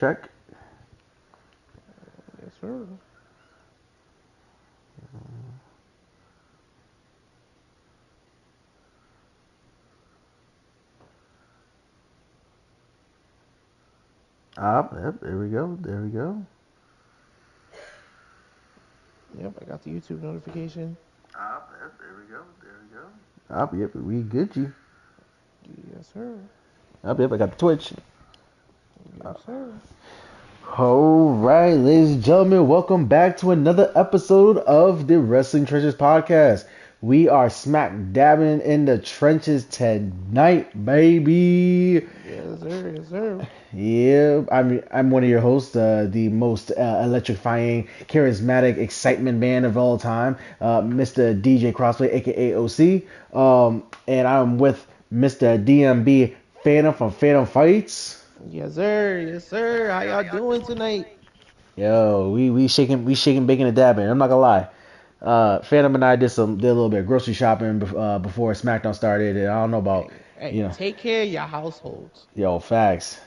Check. Yes, sir. Yep, there we go. There we go. Yep, I got the YouTube notification. Yep, there we go. There we go. Yep, we good you. Yes, sir. Yep, I got the Twitch. Yes, sir. All right, ladies and gentlemen, welcome back to another episode of the Wrestling Trenches podcast. We are smack dabbing in the trenches tonight, baby. Yes, sir. Yes, sir. Yeah, I'm one of your hosts, the most electrifying, charismatic, excitement man of all time, Mr. DJ Crossplay, aka OC, and I'm with Mr. DMB Phantom from Phantom Fights. Yes, sir. Yes, sir. How y'all doing tonight? Yo, we shaking, baking, and dabbing. I'm not gonna lie. Phantom and I did a little bit of grocery shopping before SmackDown started, and I don't know about, Hey, you know, take care of your households. yo, facts.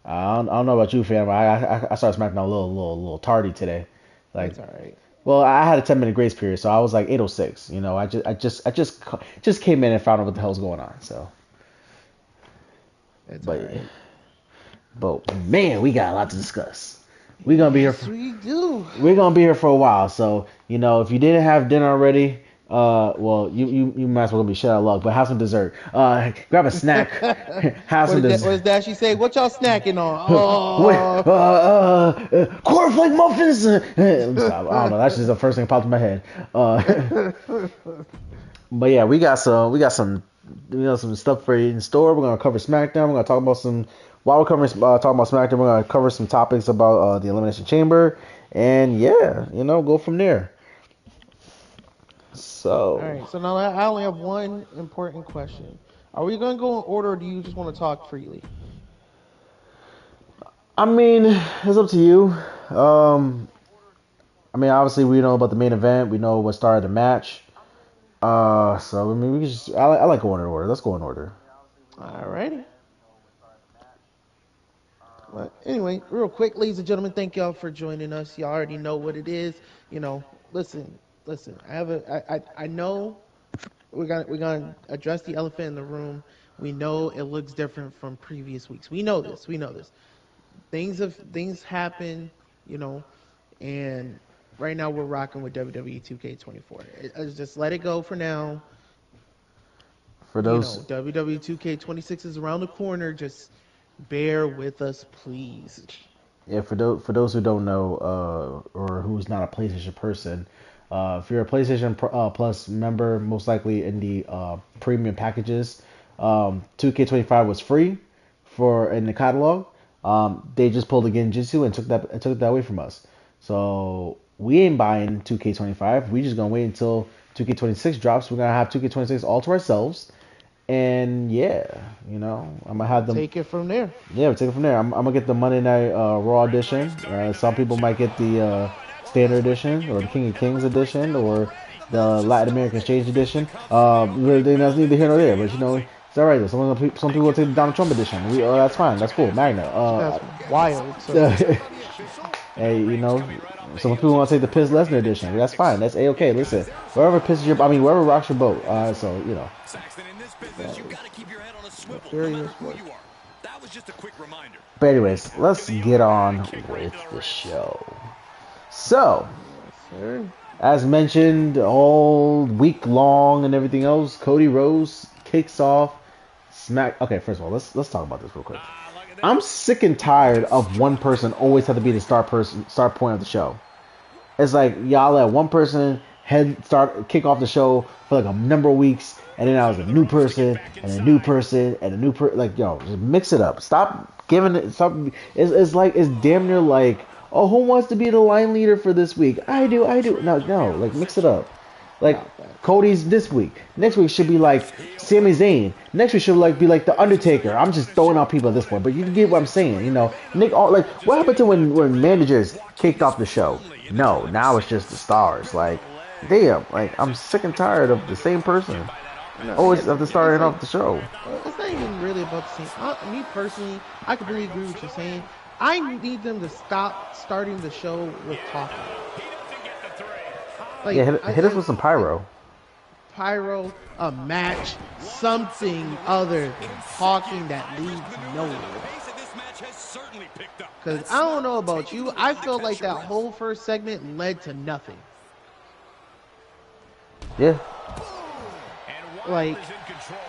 I don't know about you, fam, but I started SmackDown a little tardy today. Like, That's all right. well, I had a 10-minute grace period, so I was like 8:06. You know, I just came in and found out what the hell's going on. So, That's all but right. but man, we got a lot to discuss. We're gonna be here. Yes, we do. We're gonna be here for a while. So, you know, if you didn't have dinner already, well, you might as well be shit out of luck. But have some dessert. Grab a snack. Have some What dessert. does that she say? What y'all snacking on? Wait, Oh. cornflake muffins. Stop. I don't know. That's just the first thing that popped in my head. But yeah, we got some stuff for you in store. We're gonna cover SmackDown. We're gonna talk about some. While we're covering talking about SmackDown, we're gonna cover some topics about the Elimination Chamber, and yeah, go from there. All So, right. So now I only have one important question. Are we going to go in order, or do you just want to talk freely? I mean, it's up to you. Um, I mean, obviously we know about the main event. We know what started the match. So I mean, we can just. I like going in order. Let's go in order. All righty. But anyway, real quick, ladies and gentlemen, thank y'all for joining us. Y'all already know what it is. Listen, listen. I know we're gonna address the elephant in the room. We know it looks different from previous weeks. We know this. We know this. Things happen, you know, and right now we're rocking with WWE 2K24. Just let it go for now. For those, WWE 2K26 is around the corner. Just bear with us, please. yeah, for those who don't know, or who's not a PlayStation person, if you're a PlayStation Plus member, most likely in the premium packages, 2K25 was free for in the catalog. They just pulled a Genjutsu and took that away from us. So we ain't buying 2K25. We just gonna wait until 2K26 drops. We're gonna have 2K26 all to ourselves. And yeah, I'm gonna have them. Take it from there. Yeah, we take it from there. I'm gonna get the Monday Night Raw edition. Some people might get the Standard edition or the King of Kings edition or the Latin American Exchange edition. That's neither here nor there, but it's all right. Though. Some people will take the Donald Trump edition. That's fine. That's cool. Magna. That's wild. So Hey, some people want to take the Piss Lesnar edition. That's fine. That's a-okay. Listen, wherever rocks your boat. So serious work. But anyways, let's get on with the show. So, Sir. as mentioned, all week long and everything else, Cody Rhodes kicks off Smack. Okay, first of all, let's talk about this real quick. I'm sick and tired of one person always have to be the start point of the show. It's like y'all let one person kick off the show for like a number of weeks, and then I was a new person and a new person and a new person. Like, yo, just mix it up. Stop giving it something. It's damn near like, oh, who wants to be the line leader for this week? I do. No, like mix it up. Like Cody's this week. Next week should be like Sami Zayn. Next week should be like The Undertaker. I'm just throwing out people at this point, but you get what I'm saying. Nick. What happened to when managers kicked off the show? No, now it's just the stars. Like, damn. Like, I'm sick and tired of the same person. Always of the starting off the show. It's not even really about the same. Me personally, I completely agree with what you're saying. I need them to stop starting the show with talking. Like, Yeah, hit us with some pyro. Pyro, a match, something other than talking that leads nowhere. Because I don't know about you, I feel like that whole first segment led to nothing. Yeah. Like,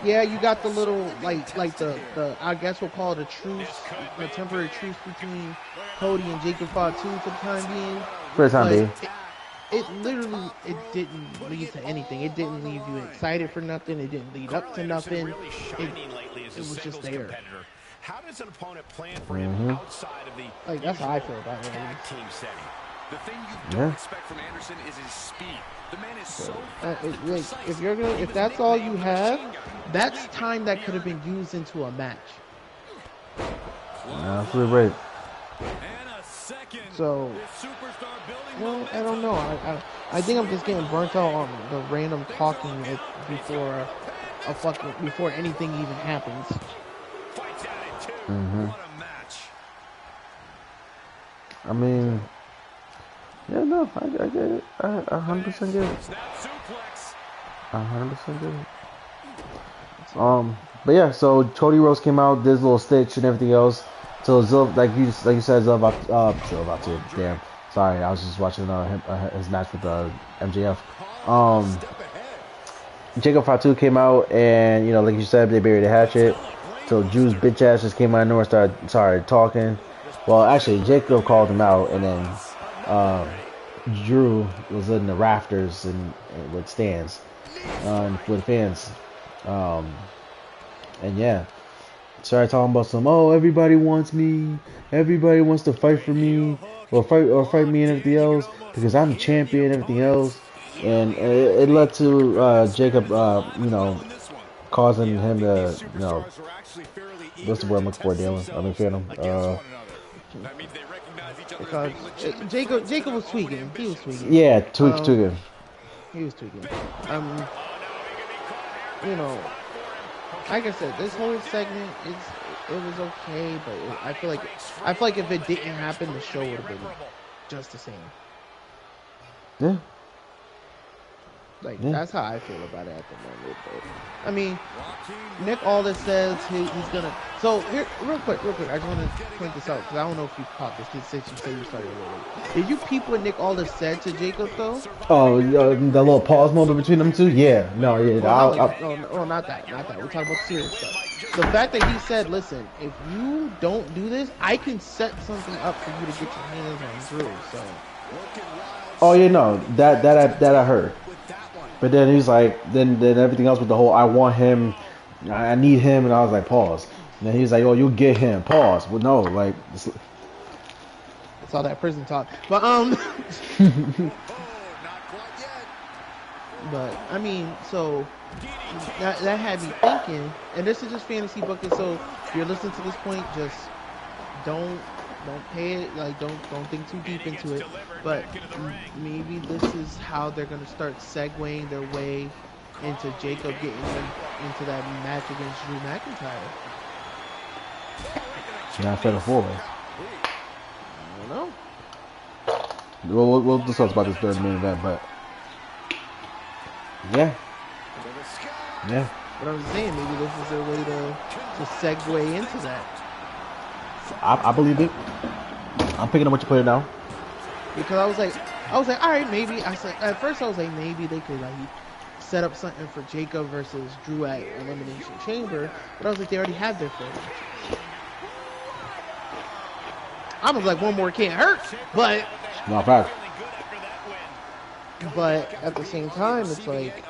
yeah, you got the little, like the I guess we'll call it a truce, a temporary truce between Cody and Jacob Fatu for the time being. For the time being. It literally, it didn't lead to anything. It didn't leave you excited for nothing. It didn't lead up to nothing. It was just there. How does an opponent plan for him outside of the like that's how I feel about it. Team setting. The thing you don't expect from Anderson is his speed. The man is so like, if that's all you have, that's time that could have been used into a match. Absolutely right. So, well, I don't know. I think I'm just getting burnt out on the random talking before anything even happens. I mean, yeah, no, I get it. I 100% get it. 100% get it. But yeah, so Cody Rhodes came out, did his little stitch and everything else. So like you said, Zilvatu. Damn, sorry, I was just watching his match with MJF. Jacob Fatu came out, and like you said, they buried the hatchet. So Drew's bitch ass just came out of nowhere, started talking. Well, actually, Jacob called him out, and then Drew was in the rafters and with stands with fans, and yeah. Started talking about everybody wants me, everybody wants to fight for me, or fight me and everything else, because I'm champion and everything else, and it led to Jacob, causing him to, what's the word I'm looking for, Dylan? I mean, Phantom. Because Jacob was tweaking. He was tweaking. Yeah, tweaking. He was tweaking. Like I said, this whole segment it was okay, but I feel like if it didn't happen, the show would have been just the same. Yeah. That's how I feel about it at the moment. But, I mean, Nick Aldis says he's gonna. So here, real quick, I just want to point this out because I don't know if you caught this since you said you started a little late. Did you peep what Nick Aldis said to Jacob though? Oh, the little pause moment between them two. Yeah, no, yeah. No, not that. We're talking about serious stuff. The fact that he said, "Listen, if you don't do this, I can set something up for you to get your hands on Drew." So. Oh yeah, no, that I heard. But then he's like, then everything else with the whole, I want him, I need him, and I was like, pause. And then he's like, oh, you'll get him, pause. Well, no, like, it's all that prison talk. But but I mean, so that had me thinking, and this is just fantasy booking. So if you're listening to this point, just don't pay it, don't think too deep into it, but maybe this is how they're going to start segueing their way into Jacob getting into that match against Drew McIntyre. Not fair to forward. I don't know. We'll discuss about this during the main event, but yeah. But I'm saying maybe this is their way to segue into that. I believe it. I'm picking up what you put it now. Because I was like, all right, maybe. At first I was like, maybe they could set up something for Jacob versus Drew at Elimination Chamber. But I was like, they already have their first match. I was like, one more can't hurt, but no fact. But at the same time, it's like,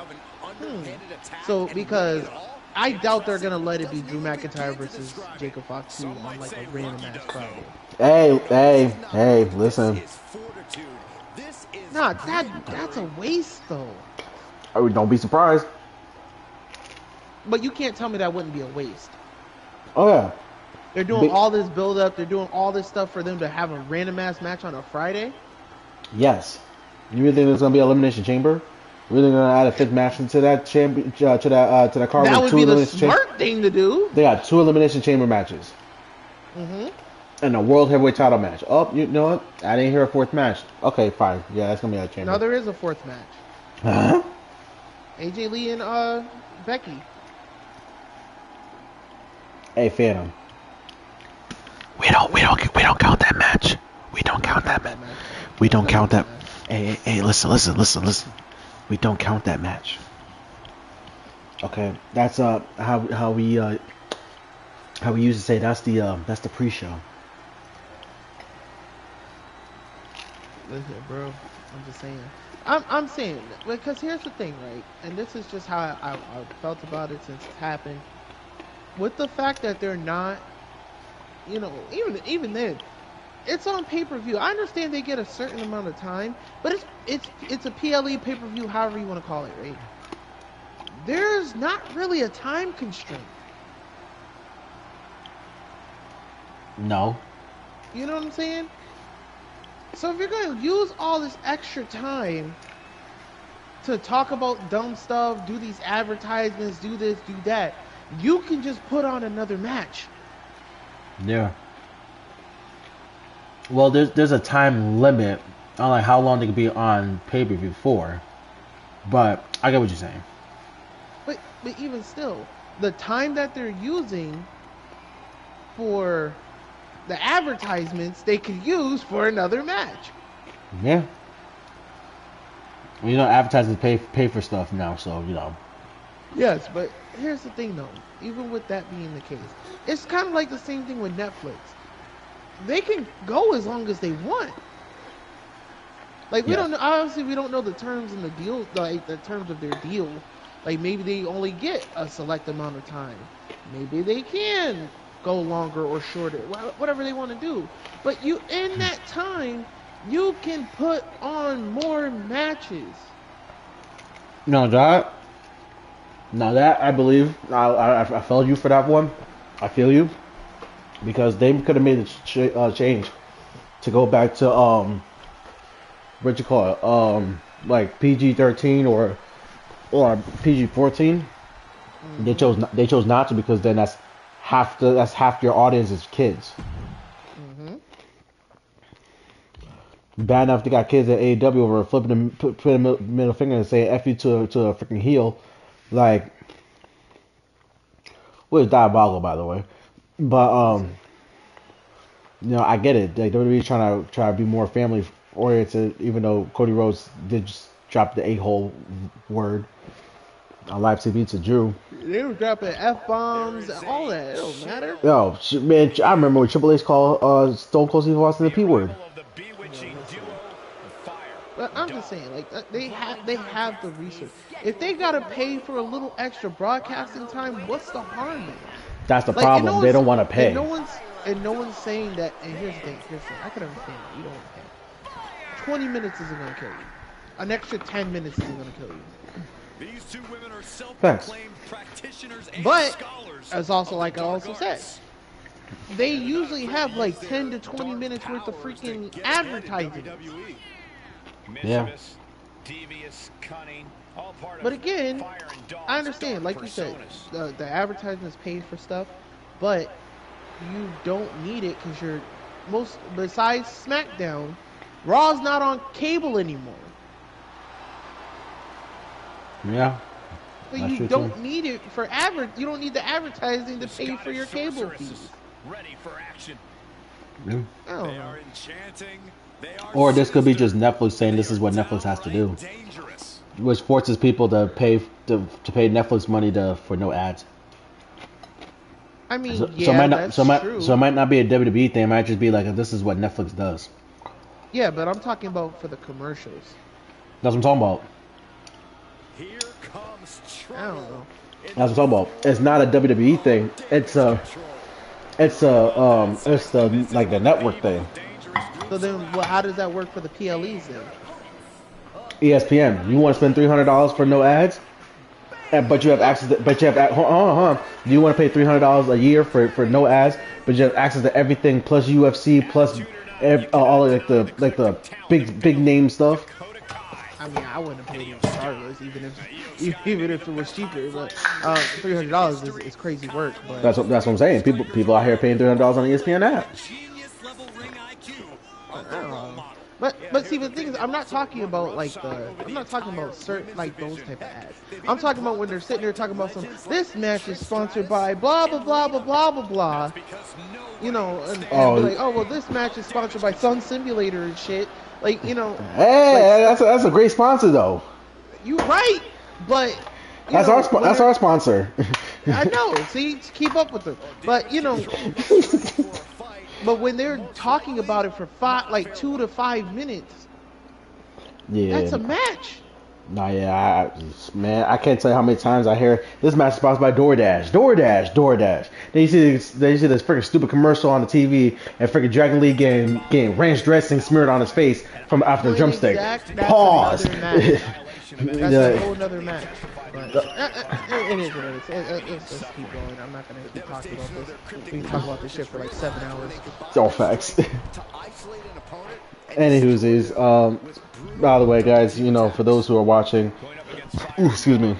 so because I doubt they're gonna let it be Drew McIntyre versus Jacob Fatu on like a random ass Friday. Hey, listen. Nah, that's a waste though. Oh, don't be surprised. But you can't tell me that wouldn't be a waste. Oh yeah. They're doing all this build up. They're doing all this stuff for them to have a random ass match on a Friday. Yes. You really think there's gonna be an Elimination Chamber? Really gonna add a fifth match into that to that card? That would be the smart thing to do. They got 2 Elimination Chamber matches. And a world heavyweight title match. Oh, you know what? I didn't hear a fourth match. Okay, fine. Yeah, that's gonna be a chamber. No, there is a fourth match. Huh? AJ Lee and Becky. Hey, Phantom. We don't count that match. We don't count that match. We don't count that. Hey, listen. We don't count that match. Okay, that's how we used to say that's the pre-show. Listen, bro, I'm just saying. I'm saying because here's the thing, right? And this is just how I felt about it since it's happened. With the fact that they're not, you know, even then, it's on pay-per-view. I understand they get a certain amount of time, but it's a PLE pay-per-view, however you want to call it, right? There's not really a time constraint. No. You know what I'm saying? So if you're going to use all this extra time to talk about dumb stuff, do these advertisements, do this, do that, you can just put on another match. Yeah. Well, there's a time limit on like how long they can be on pay-per-view for, but I get what you're saying. But even still, the time that they're using for the advertisements, they could use for another match. Yeah. Well, you know, advertisers pay for stuff now, so you know. Yes, but here's the thing though. Even with that being the case, it's kind of like the same thing with Netflix. They can go as long as they want. Like we don't know, obviously we don't know the terms and the deal, like the terms of their deal. Like maybe they only get a select amount of time. Maybe they can go longer or shorter, whatever they want to do. But you, in that time, you can put on more matches. No, that I believe. I felt you for that one. I feel you. Because they could have made a change to go back to what you call it, like PG-13 or PG-14. Mm-hmm. They chose not to because then that's half your audience is kids. Mm-hmm. Bad enough they got kids at AEW over flipping putting a middle finger and saying "F you" to a freaking heel, like, which is diabolical, by the way. But you know, I get it. Like WWE trying to be more family oriented, even though Cody Rhodes did just drop the a-hole word on live TV to Drew. They were dropping F-bombs and all that. It don't matter. Yo, man, I remember when Triple H called Stone Cold Steve Austin the P word. But I'm just saying, like they have the research. If they gotta pay for a little extra broadcasting time, what's the harm in it? That's the problem. They don't want to pay. And no one's saying that. And here's the thing. I can understand it. You don't want to pay. 20 minutes isn't gonna kill you. An extra 10 minutes isn't gonna kill you. These two women are self-proclaimed practitioners and scholars. As also like I also said, they usually have like 10 to 20 minutes worth of freaking advertising. Yeah. But again, I understand, like you said, the advertisements pay for stuff, but you don't need it because besides SmackDown, Raw's not on cable anymore. Yeah. But you don't need it for you don't need the advertising to pay for your cable fees. Ready for action. Yeah. I don't know. Or this could be just Netflix saying this is what Netflix has to do, which forces people to pay Netflix money for no ads. I mean, so it might not be a WWE thing. It might just be like this is what Netflix does. Yeah, but I'm talking about for the commercials. That's what I'm talking about. Here comes I don't know. That's what I'm talking about. It's not a WWE thing. It's the like the network thing. So then, how does that work for the PLEs then? ESPN. You want to spend $300 for no ads, but you have access. Hold on. Do you want to pay $300 a year for no ads, but you have access to everything plus UFC plus all like the big name stuff? I mean, I wouldn't have paid it regardless, even if it was cheaper. But $300 is crazy work. But that's what I'm saying. People out here paying $300 on the ESPN app. I don't know. But see, the thing is, I'm not talking about I'm not talking about certain like those type of ads. I'm talking about when they're sitting there talking about this match is sponsored by blah blah blah blah blah blah blah. You know, and be like, oh well, this match is sponsored by Sun Simulator and shit. Like, you know. Hey, that's a great sponsor though. You right, but that's our sponsor. I know. See, keep up with them. But you know. But when they're talking about it for 2 to 5 minutes, yeah, that's a match. Nah, yeah, man, I can't tell you how many times I hear this match is sponsored by DoorDash. Then you see this freaking stupid commercial on the TV and freaking Dragon Lee getting ranch dressing smeared on his face from after the drumstick. Pause. That's a whole other match. But it is what it is. Let's keep going. I'm not going to keep talking about this. We can talk about this shit for like 7 hours. It's all facts. Anywho's, by the way, guys, you know, for those who are watching, excuse me.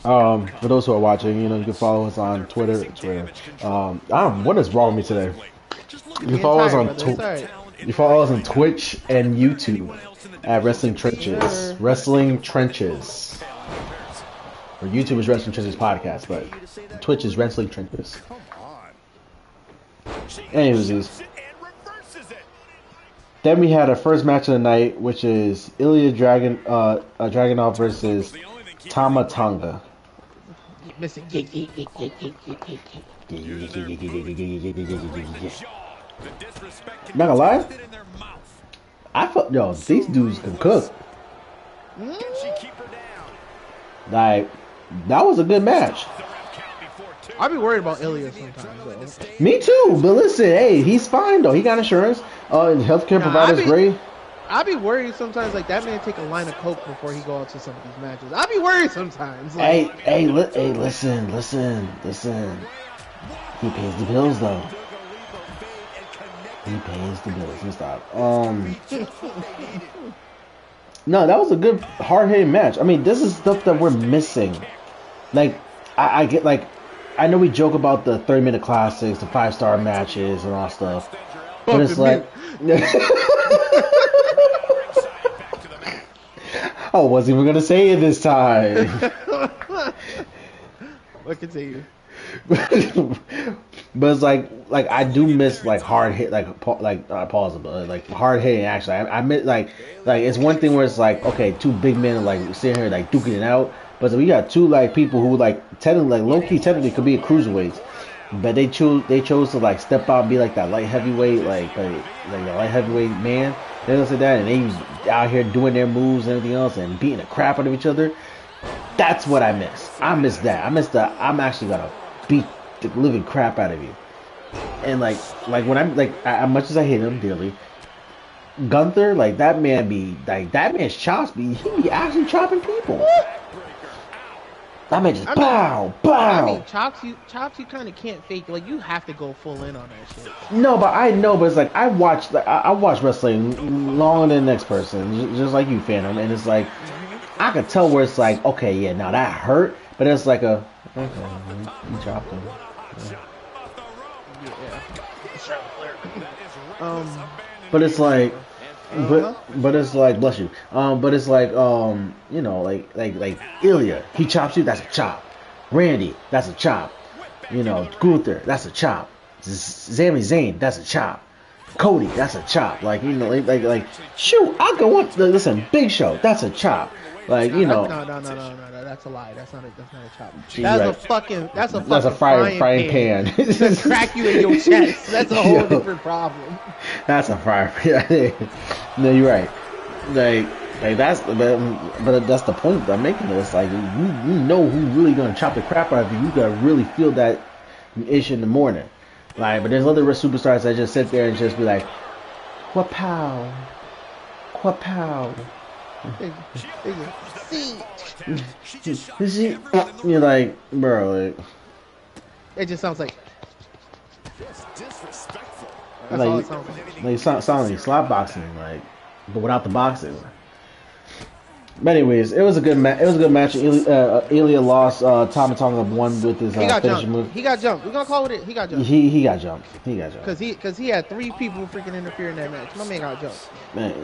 For those who are watching, you know, you can follow us on Twitter. What is wrong with me today? You can follow us on You follow us on Twitch and YouTube at Wrestling Trenches. Wrestling Trenches. Or YouTube is Wrestling Trenches Podcast, but Twitch is Wrestling Trenches. Anyways, then we had our first match of the night, which is Ilya Dragunov versus Tama Tonga. Not gonna lie, I thought these dudes can cook. Like, that was a good match. I'd be worried about Ilya sometimes, though. Me too, but listen, hey, he's fine though. He got insurance. Healthcare providers great. I'd be worried sometimes, like that man take a line of coke before he go out to some of these matches. I'd be worried sometimes. Like, hey, listen. He pays the bills though. He pays the bills. Let me stop. No, that was a good hard-hitting match. I mean, this is stuff that we're missing. Like, I get like, I know we joke about the 30-minute classics, the 5-star matches, and all stuff, but it's like, I wasn't even gonna say it this time. What continue? But it's like I do miss like hard hit, pause, but like hard hitting. Actually, I miss like it's one thing where it's like, okay, two big men like sitting here like duking it out, but we got two like people who like technically, like low key, technically could be a cruiserweights, but they chose to like step out and be like that light heavyweight, like a light heavyweight man. They don't say that, and they was out here doing their moves and everything else and beating the crap out of each other. That's what I miss. I miss that. I miss that. I'm actually gonna beat the living crap out of you. And like when I'm like, as much as I hate him dearly, Gunther, like that man's chops he be actually chopping people. That man just bow. I mean, chops you kind of can't fake. Like, you have to go full in on that shit. No, but I know, but it's like I watch wrestling longer than the next person, just like you, Phantom, and it's like I could tell where it's like, okay, yeah, now that hurt, but it's like you chopped him. But it's like, but it's like, bless you. But it's like, you know, like Ilya, he chops you, that's a chop. Randy, that's a chop. You know, Gunther, that's a chop. Sami Zayn, that's a chop. Cody, that's a chop. Like, you know, like shoot, I go on. Listen, Big Show, that's a chop. Like, you know. No, that's a lie. That's not a chop. That's a frying pan. To crack you in your chest. That's a whole different problem. That's a frying pan. No, you're right. Like that's, but that's the point I'm making. It's like, you know who's really gonna chop the crap out of you. You gotta really feel that ish in the morning. Like, but there's other superstars that just sit there and just be like, "Quapow, quapow." You're like, bro, like, it just sounds like disrespectful. That's all it sounds like. Like sound like slap boxing, like, but without the boxing. But anyways, it was a good match. It was a good match. Ilya lost. Tama Tonga won with his finishing move. He got jumped. We're gonna call it. He got jumped. He got jumped. He got jumped. Cause he had 3 people freaking interfere in that match. My man got jumped. Man,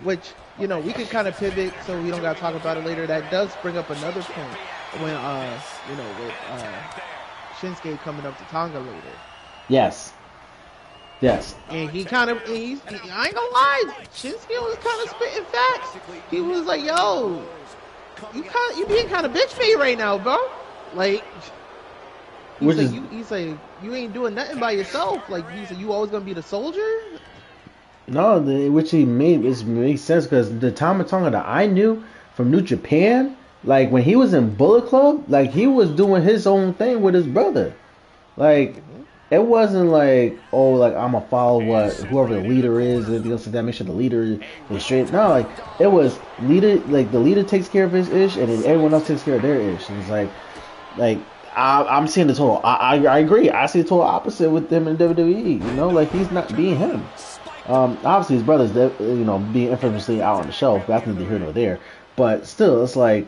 Which, you know, we can kind of pivot so we don't gotta talk about it later. That does bring up another point when you know, with Shinsuke coming up to Tonga later. Yes. And he kind of, I ain't gonna lie, Shinsuke was kind of spitting facts. He was like, "Yo, you being kind of bitch made right now, bro." Like, he's like, you ain't doing nothing by yourself. Like, he said, you always gonna be the soldier. No, which he makes sense because the Tama Tonga that I knew from New Japan, like when he was in Bullet Club, like he was doing his own thing with his brother. Like, it wasn't like, oh, like I'm gonna follow what whoever the leader is and anything else like that. Make sure the leader is straight. No, like it was leader. Like the leader takes care of his ish, and then everyone else takes care of their ish. And it's like I'm seeing the total. I agree. I see the total opposite with them in WWE. You know, like he's not being him. Obviously his brother's, you know, being infamously out on the shelf. That's neither here nor there. But still, it's like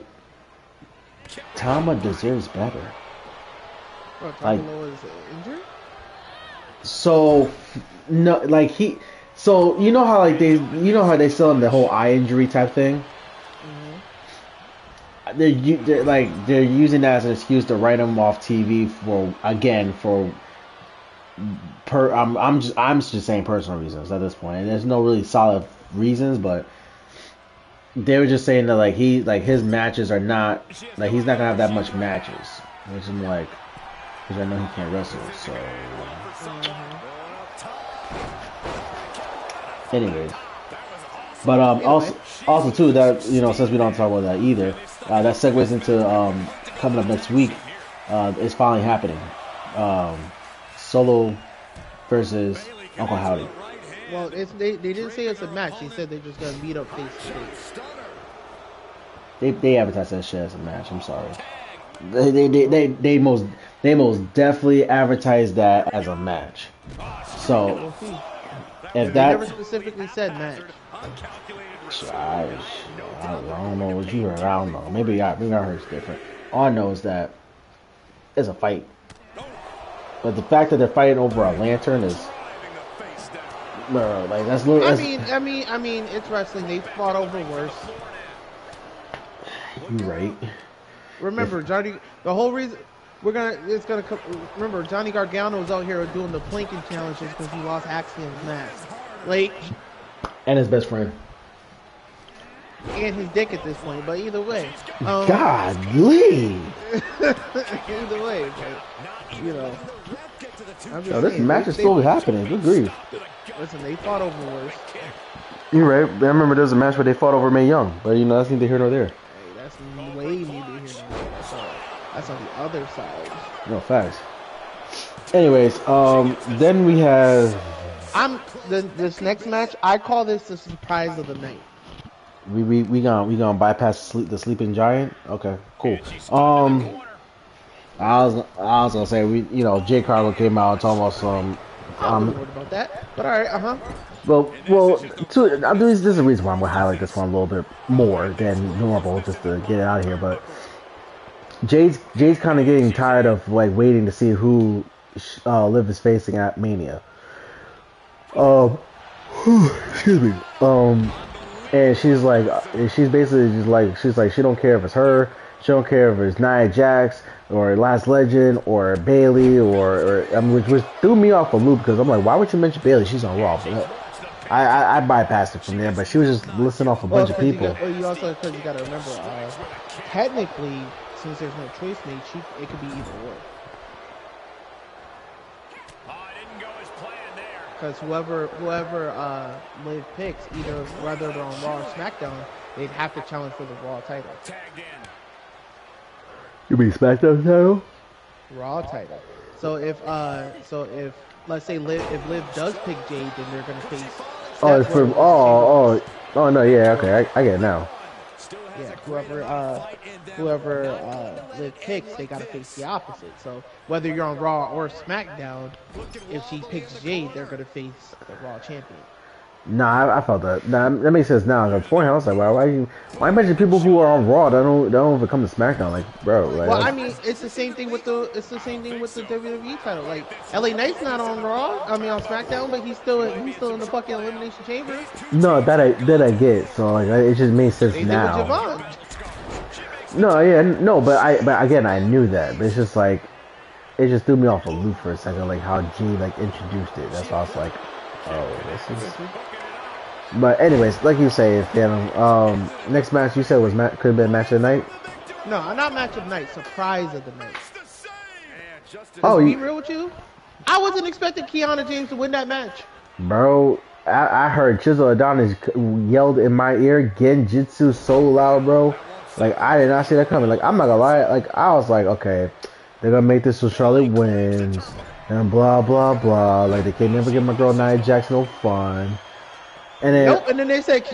Tama deserves better. Bro, Tama is injured. So no, like so you know how like they still in the whole eye injury type thing. Mm-hmm. They're using that as an excuse to write him off TV I'm just saying personal reasons at this point, and there's no really solid reasons, but they were just saying that like his matches are not like he's not gonna have that much matches, which I'm like, because I know he can't wrestle, so. Anyways, but also too that, you know, since we don't talk about that either, that segues into coming up next week. It's finally happening. Solo versus Uncle Howdy. Well, they didn't say it's a match. They said they're just gonna meet up face to face. They advertised that shit as a match. I'm sorry. They most definitely advertised that as a match. So if that, they never specifically said match. I don't know what you heard. I don't know. Maybe I heard it's different. All I know is that it's a fight. But the fact that they're fighting over a lantern is, bro, like that's. I mean, it's wrestling. They fought over worse. You right. Remember, Johnny. The whole reason remember, Johnny Gargano was out here doing the planking challenges because he lost Axiom's mask. Like, and his best friend. And his dick at this point, but either way. Godly. Either way, but, you know. This match is still happening. Good grief. Listen, they fought over worse. You're right. I remember there was a match where they fought over Mae Young, but you know that's neither here nor there. Hey, that's way neither here nor there. That's on the other side. No facts. Anyways, then we have. This next match. I call this the surprise of the night. We gonna bypass the sleeping giant. Okay, cool. I was gonna say Jay Carlo came out and told us some. I'm worried about that, but all right, Well, this is the reason why I'm gonna highlight this one a little bit more than normal, just to get it out of here. But Jay's kind of getting tired of like waiting to see who Liv is facing at Mania. Excuse me. And she's basically just like, she don't care if it's her, she don't care if it's Nia Jax or Last Legend or Bayley or which threw me off a loop because I'm like, why would you mention Bayley? She's on Raw. But I bypassed it from there, but she was just listing off a bunch of people. You also, because you gotta remember, technically, since there's no choice made, it could be either or. Because whoever Liv picks, whether they're on Raw or SmackDown, they'd have to challenge for the Raw title. You mean SmackDown title? Raw title. So if let's say if Liv does pick Jade, then they're gonna face. No, yeah, okay, I get it now. Yeah, whoever Liv picks, they gotta face the opposite. So whether you're on Raw or SmackDown, if she picks Jade, they're gonna face the Raw champion. Nah, I felt that. Nah, that makes sense now. Beforehand, I was like, why mention people who are on Raw that don't even come to SmackDown? Like, bro, like. Well, I mean, it's the same thing with the WWE title. Like, LA Knight's not on Raw. I mean, on SmackDown, but he's still in the fucking Elimination Chamber. No, that I get. So like, it just makes sense Same now. thing with Javon. No, yeah, no, but again, I knew that. But it's just like, it just threw me off a loop for a second, like how G like introduced it. That's why I was like, oh, this is. But anyways, like you say, Phantom. Next match you said could have been match of the night. No, not match of the night. Surprise of the night. Oh, be real with you? I wasn't expecting Kiana James to win that match. Bro, I heard Chisel Adonis yelled in my ear Genjutsu so loud, bro. Like, I did not see that coming. Like, I'm not gonna lie. Like, I was like, okay, they're gonna make this so Charlotte wins and blah blah blah. Like, they can't never give my girl Nia Jax no fun. And then nope. And then they said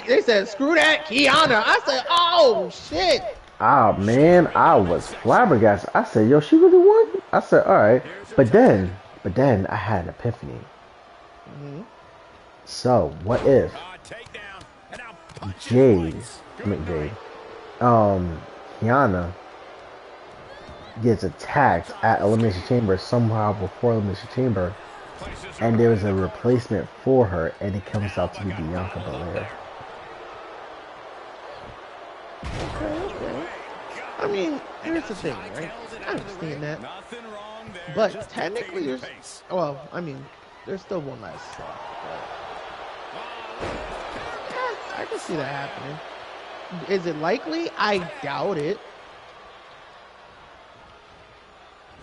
screw that, Kiana. I said, oh shit. Oh man, I was flabbergasted. I said, yo, she really won? I said, alright. But then I had an epiphany. So, what if Kiana gets attacked at Elimination Chamber somehow before Elimination Chamber, and there is a replacement for her, and it comes out to be Bianca Belair. I mean, here's the thing, right? I understand that. But technically, there's still one last slot. Yeah, I can see that happening. Is it likely? I doubt it.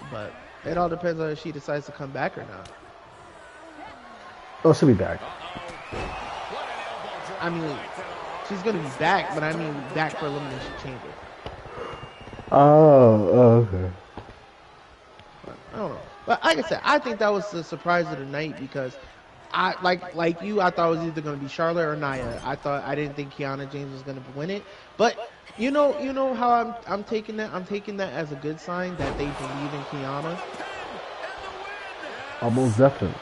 But it all depends on if she decides to come back or not. Oh, she'll be back. I mean, she's going to be back, but I mean back for Elimination Chamber. Oh, okay. I don't know. But like I said, I think that was the surprise of the night because I like you, I thought it was either going to be Charlotte or Nia. I didn't think Kiana James was going to win it. But you know how I'm taking that? I'm taking that as a good sign that they believe in Kiana. Almost definitely.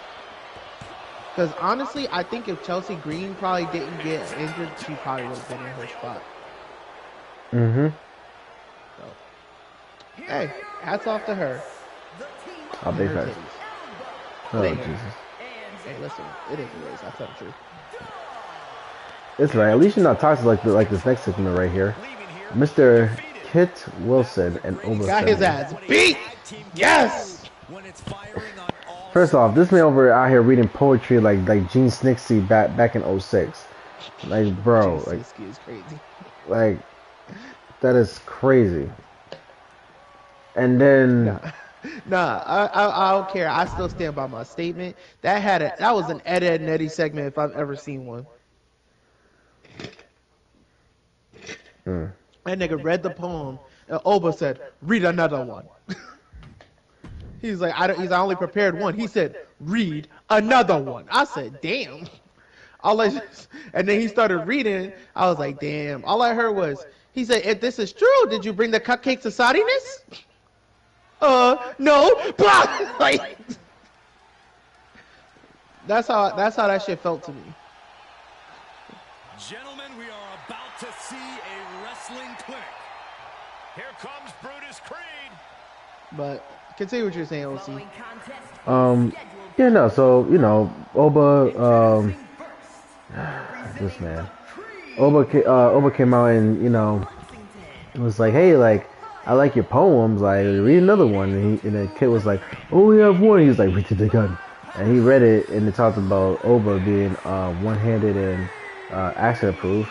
Because honestly, I think if Chelsea Green probably didn't get injured, she probably would have been in her spot. So, hey, hats off to her. I'll be fast. Oh, Jesus. Hey, listen, it is what it is. I tell the truth. It's right. At least you're not toxic like this next segment right here. Mr. Kit Wilson and Oba got his ass beat. Yes. First off, this man over out here reading poetry like Gene Snitsky back in 06. Like, bro, like, is crazy. Like, that is crazy. And then Nah, I don't care. I still stand by my statement. That was an Ed and Eddie segment if I've ever seen one. That nigga read the poem, and Oba said, "Read another one." He's like, I only prepared one. He said, "Read another one." I said, "Damn." And then he started reading. I was like, "Damn." All I heard was, he said, "If this is true, did you bring the cupcakes to Saudiness?" No. Like, that's how that shit felt to me. Gentlemen, we are about to see a wrestling clinic. Here comes Brutus Creed. But continue what you're saying, OC. Yeah, no. So Oba, this man, Oba came out and was like, hey, like, I like your poems, like, read another one. And the kid was like, oh, we have one. He was like, reach to the gun. And he read it, and it talked about Oba being one-handed and accident-proof,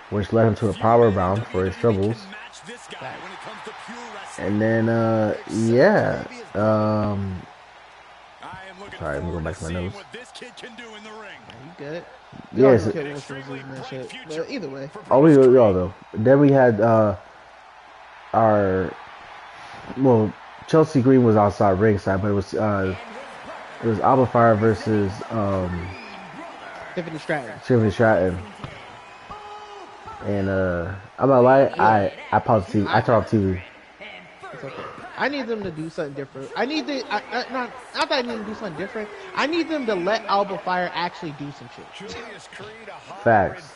which led him to a power bound for his troubles. And then, yeah. Sorry, let me go back to my notes. You good? Yes. But either way. Oh, we though. Then we had Chelsea Green was outside ringside, but it was Alba Fire versus Tiffany Stratton. And I'm not lying, I paused TV. I turned off TV. It's okay. I need them to do something different. I need the not that I need them to do something different. I need them to let Alba Fire actually do some shit. Facts.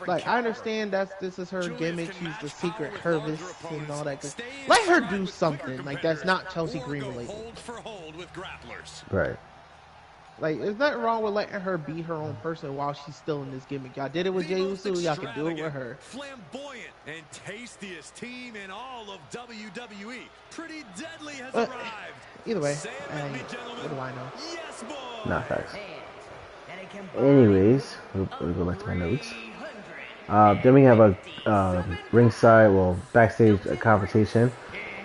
Like, I understand this is her gimmick. She's the secret herbalist and all that good. Let her do something like that's not Chelsea Green related. Right. Like, there's nothing wrong with letting her be her own person while she's still in this gimmick. Y'all did it with Jey Uso, y'all can do it with her. Flamboyant and tastiest team in all of WWE. Pretty Deadly has arrived. Either way, what do I know? Yes, boy. Not facts. Anyways, let me go back to my notes. Then we have a ringside, well, backstage confrontation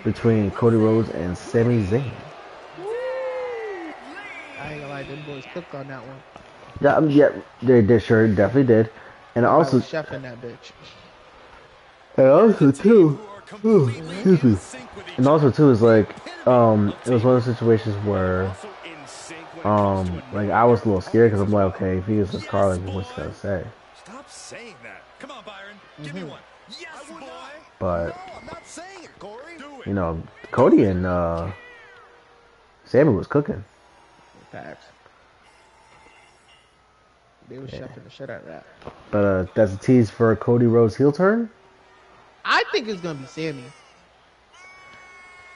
between Cody Rhodes and Sami Zayn. I ain't gonna lie, them boys cooked on that one. Yeah, they did, sure, definitely did. And also, chefing that bitch. And also too, excuse me. And also too is like, it was one of those situations where, like I was a little scared because I'm like, okay, if he gets his car, like, what's he gonna say? Stop saying that. Come on, Byron. Give me one. Yes, boy. But I'm not saying it, Corey. you know, Cody and Sammy was cooking. Facts. They were chefing the shit out of that. But that's a tease for Cody Rhodes' heel turn. I think it's gonna be Sammy.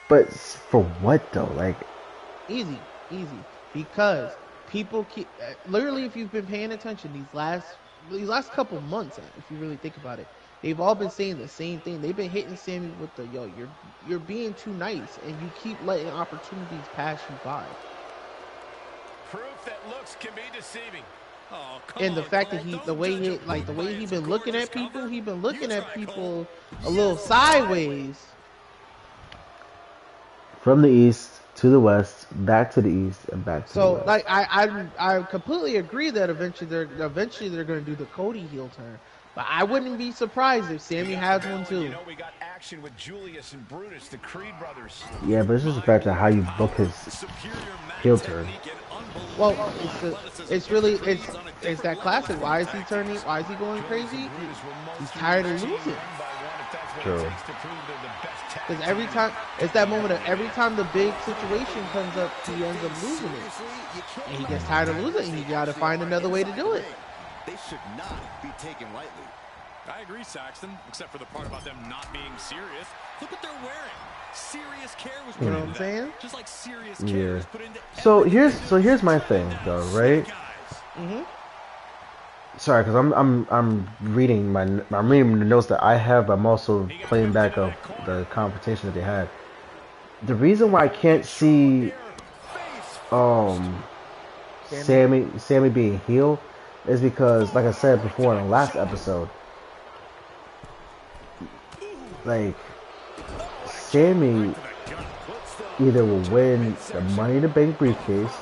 But for what though? Like, easy, because people keep literally. If you've been paying attention these last couple months, if you really think about it, they've all been saying the same thing. They've been hitting Sammy with the you're being too nice, and you keep letting opportunities pass you by. Proof that looks can be deceiving. Oh, and the fact that the way he been looking at people a little sideways. From the east to the west, back to the east, and back to the west. So, like, I completely agree that eventually they're going to do the Cody heel turn. But I wouldn't be surprised if Sammy has one too. You know, we got action with Julius and Brutus, the Creed brothers. Yeah, but it's just the fact of how you book his heel turn. Well, it's that classic. Why is he turning? Why is he going crazy? He's tired of losing. True. Because every time, it's that moment of every time the big situation comes up, he ends up losing it. And he gets tired of losing, and he got to find another way to do it. They should not be taken lightly. I agree, Saxton, except for the part about them not being serious. Look what they're wearing. Serious care was put You know what into I'm saying? Just like serious care was put into So here's my thing though, right? Sorry, because I'm reading the notes that I have, but I'm also playing back of the confrontation that they had. The reason why I can't see Sammy being heel is because, like I said before in the last episode, like Sammy either will win the Money in the Bank briefcase,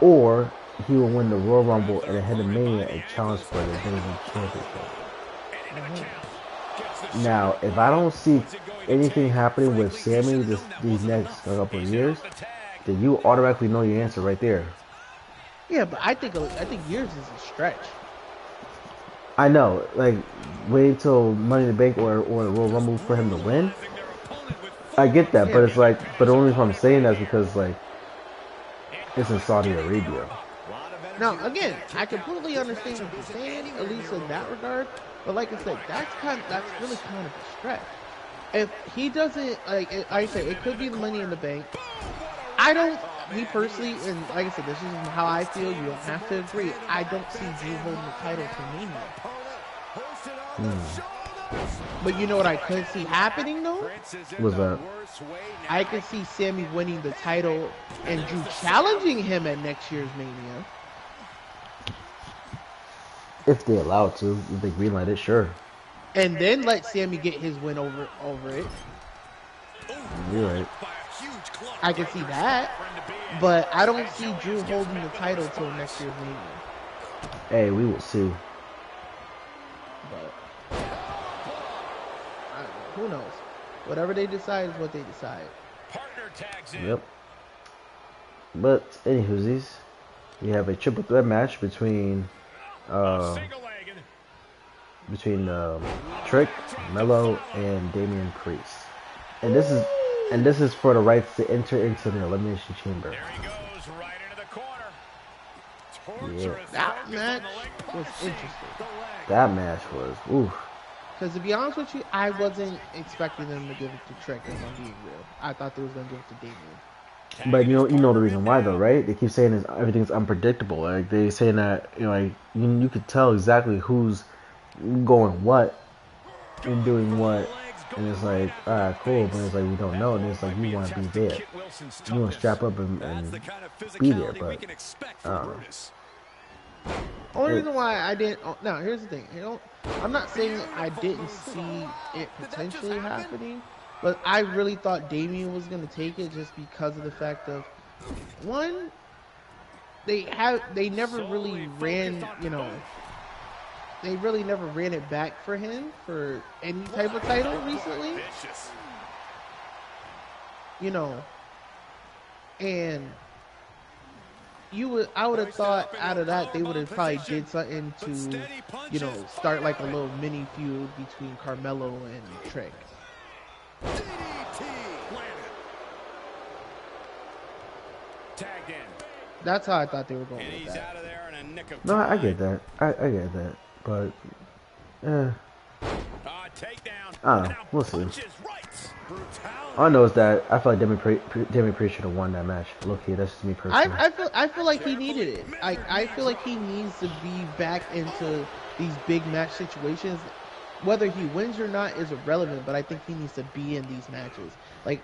or he will win the Royal Rumble and head to Mania and challenge for the WWE Championship. Now, if I don't see anything happening with Sammy these next couple of years, then you automatically know your answer right there. Yeah, but I think years is a stretch. I know, like, wait until Money in the Bank or the Royal Rumble for him to win. I get that, but it's like, but the only reason I'm saying that is because, like, it's in Saudi Arabia. Now, again, I completely understand what you're saying, at least in that regard. But like I said, that's really kind of a stretch. If he doesn't, like I said, it could be the Money in the Bank. Me personally, and like I said, this is how I feel. You don't have to agree. I don't see Drew holding the title to Mania. But you know what I could see happening though? What's that? I could see Sammy winning the title and Drew challenging him at next year's Mania. If they allow it to, if they greenlight it, sure. And then let Sammy get his win over it. You're right. I can see that, but I don't see Drew holding the title till next year's Mania. Hey, we will see. But who knows? Whatever they decide is what they decide. Yep. But anywhoosies, we have a triple threat match between Trick, Mello, and Damian Priest. And this And this is for the rights to enter into the Elimination Chamber. There he goes, right into the corner. Yeah. That match was interesting. That match was, oof. Because to be honest with you, I wasn't expecting them to give it to Trick, if I'm being real. I thought they was going to give it to Damien. But you know the reason why though, right? They keep saying everything's unpredictable. Like they saying that like you could tell exactly who's going what and doing what, and it's like alright, cool, but it's like we don't know, and it's like you want to be there, you want to strap up and be there, but I don't know. Only reason why I didn't. Now here's the thing. I'm not saying I didn't see it potentially happening. But I really thought Damien was going to take it just because of the fact of, one, they never really ran, they really never ran it back for him for any type of title recently. And I would have thought out of that they would have probably did something to, start like a little mini feud between Carmelo and Trick. That's how I thought they were going with that. No, I get that. I get that. But, I don't know. We'll see. All I know is that I feel like Demi Priest should have won that match. Low-key, that's just me personally. I feel like he needed it. I feel like he needs to be back into these big match situations. Whether he wins or not is irrelevant, but I think he needs to be in these matches. Like,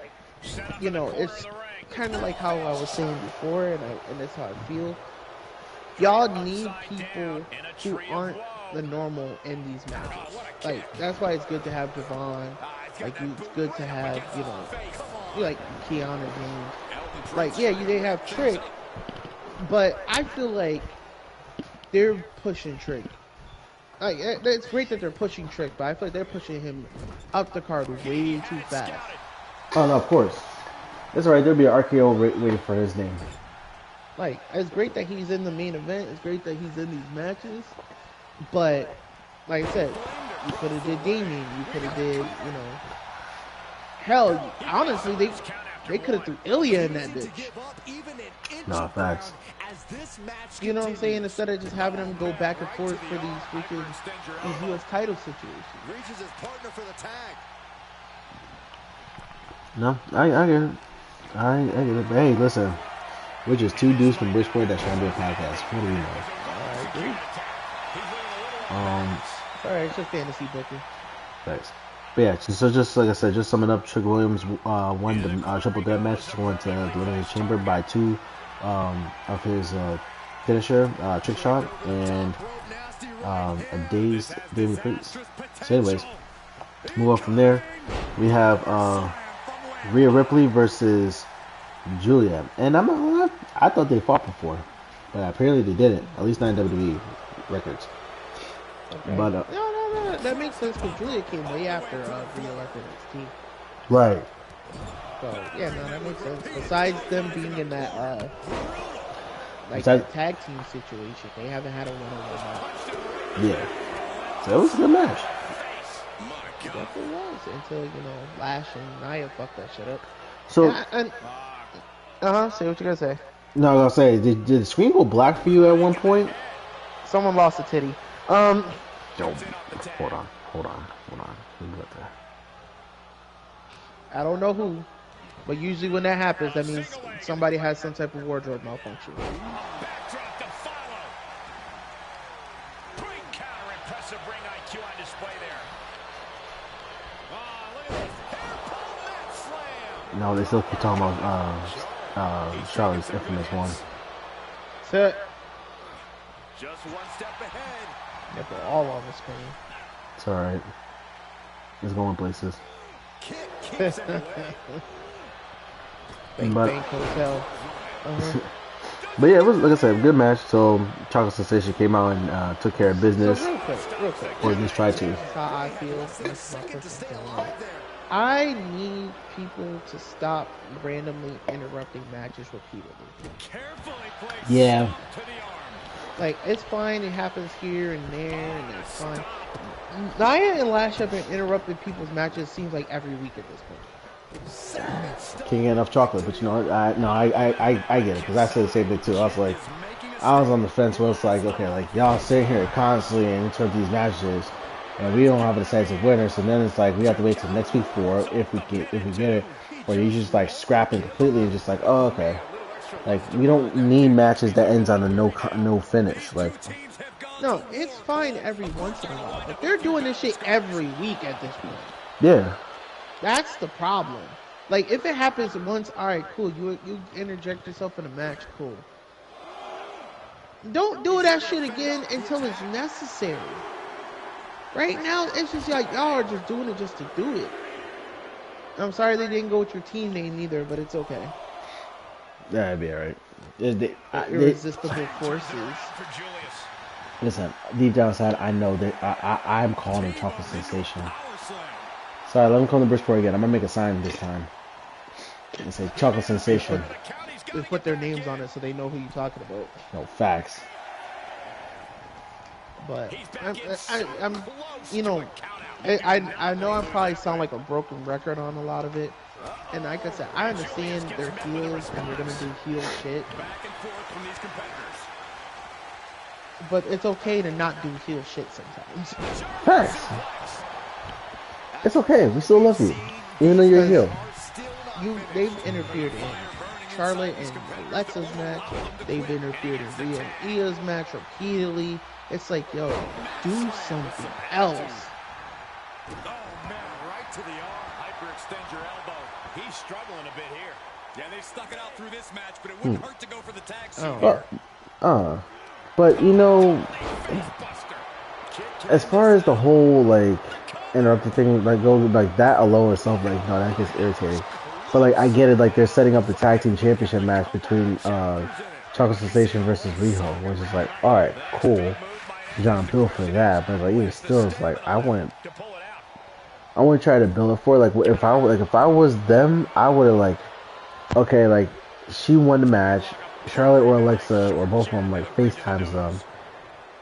it's kind of like how I was saying before, and that's how I feel. Y'all need people who aren't the normal in these matches. Like, that's why it's good to have Devon. Like, it's good to have, like Keanu James. Like, yeah, they have Trick, but I feel like they're pushing Trick. Like, it's great that they're pushing Trick, but I feel like they're pushing him up the card way too fast. Oh, no, of course. That's alright, there'll be an RKO waiting for his name. Like, it's great that he's in the main event. It's great that he's in these matches. But, like I said, you could have did Damien. You could have did, hell, honestly, they could have threw Ilya in that bitch. No, facts. You know what I'm saying? Instead of just having them go back and forth for these U.S. title situations. Reaches his partner for the tag. No, I get it. I get it. But hey, listen, we're just two dudes from Bridgeport that trying to do a podcast. What do we know? I agree. Sorry, it's just fantasy booking. Thanks. But yeah, so just like I said, just summing up, Trick Williams won the triple threat match, going to the Elimination Chamber by 2 of his finisher, trick shot, and a dazed Damien Priest. So anyways, move on from there. We have Rhea Ripley versus Julia. And I'm not gonna lie, I thought they fought before, but apparently they didn't, at least not in WWE records. Okay. But no, that makes sense because Julia came way after Rhea left NXT. right. So yeah, no, that makes sense. Besides them being in that Besides, tag team situation, they haven't had a one-on-one match. Yeah. So it was a good match. It definitely was until Lash and Nia fucked that shit up. So say what you gotta say. no, I was gonna say, did the screen go black for you at one point? Someone lost a titty. Yo, hold on. Let me get there. I don't know who, but usually when that happens, that means somebody has some type of wardrobe malfunction. Backdrop to follow. Great counter, impressive ring IQ on display there. Look at this. Slam. No, they still keep talking about Charlotte's infamous one. Set. Just one step ahead. Yeah, they're all on the screen. It's alright. It's going places. Kick keeps it away. Bank Hotel. But yeah, it was, like I said, a good match. So Chocolate Sensation came out and took care of business. So real quick. Or at least tried to. This is how I feel. This is my personal opinion. I need people to stop randomly interrupting matches repeatedly. Carefully placed Yeah. to the arm. Like, it's fine, it happens here and there, and it's fine. Nia and Lash have been interrupting people's matches, seems like every week at this point. Can't get enough chocolate, but you know, I get it because I said the same thing too. I was like, I was on the fence where it's like, okay, like y'all sit here constantly and enter these matches, and we don't have a decisive winner. So then it's like we have to wait till next week for it if we get it, or you just like scrapping completely and just like, oh okay, like we don't need matches that ends on a no finish. Like, No, it's fine every once in a while, but they're doing this shit every week at this point. yeah, That's the problem. Like, if it happens once, all right, cool. You interject yourself in a match, cool. Don't do that shit again until it's necessary. Right now, it's just like y'all are just doing it just to do it. I'm sorry they didn't go with your team name either, but it's okay. that'd be alright. Irresistible forces. Listen, deep down inside, I know that I'm calling it Chocolate Sensation. Sorry, let me call the Bridgeport again. I'm gonna make a sign this time. And say Chocolate Sensation. They put their names on it so they know who you're talking about. No facts. But I'm you know, I know I probably sound like a broken record on a lot of it. And like I said, I understand they're heels and they're gonna do heel shit. But it's okay to not do heel shit sometimes. Facts. It's okay. We still love you, even though you're a heel. They've interfered in Charlotte and Alexa's match. They've interfered in Rhea and Ia's match repeatedly. It's like, yo, do something else. Oh man, right to the arm. Hyperextend your elbow. He's struggling a bit here. Yeah, they stuck it out through this match, but it wouldn't hurt to go for the tag team. But you know, as far as the whole like interrupted thing like goes, like that alone itself, like no, that gets irritating. But like I get it, like they're setting up the tag team championship match between Chocolate Sensation versus Riho, which is like, all right, cool, John Bill for that. But like even still, it's like I want to try to build it for like if I was them, I would have like, okay, like she won the match. Charlotte or Alexa or both of them like FaceTimes them,